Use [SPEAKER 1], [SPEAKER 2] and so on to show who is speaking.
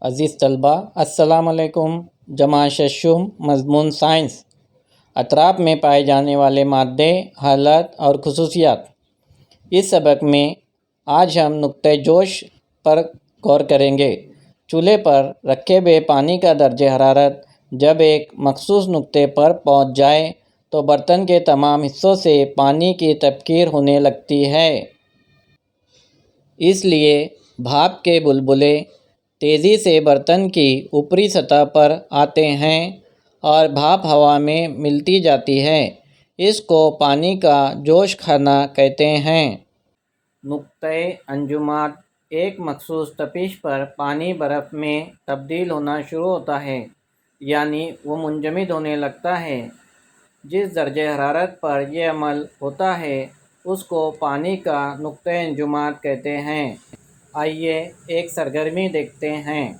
[SPEAKER 1] अज़ीज़ तलबा अस्सलाम अलैकुम। जमा शशुम मज़मून साइंस अतराफ़ में पाए जाने वाले मादे, हालत और खुसूसियात। इस सबक में आज हम नुक्ते जोश पर गौर करेंगे। चूल्हे पर रखे हुए पानी का दर्जे हरारत जब एक मखसूस नुक्ते पर पहुंच जाए तो बर्तन के तमाम हिस्सों से पानी की तबखीर होने लगती है। इसलिए भाप के बुलबुले तेज़ी से बर्तन की ऊपरी सतह पर आते हैं और भाप हवा में मिलती जाती है। इसको पानी का जोश खाना कहते हैं। नुक्ते अंजुमात एक मखसूस तपिश पर पानी बर्फ़ में तब्दील होना शुरू होता है, यानी वो मुंजमद होने लगता है। जिस दर्जे हरारत पर यह अमल होता है उसको पानी का नुक्ते अंजुमात कहते हैं। आइए एक सरगर्मी देखते हैं।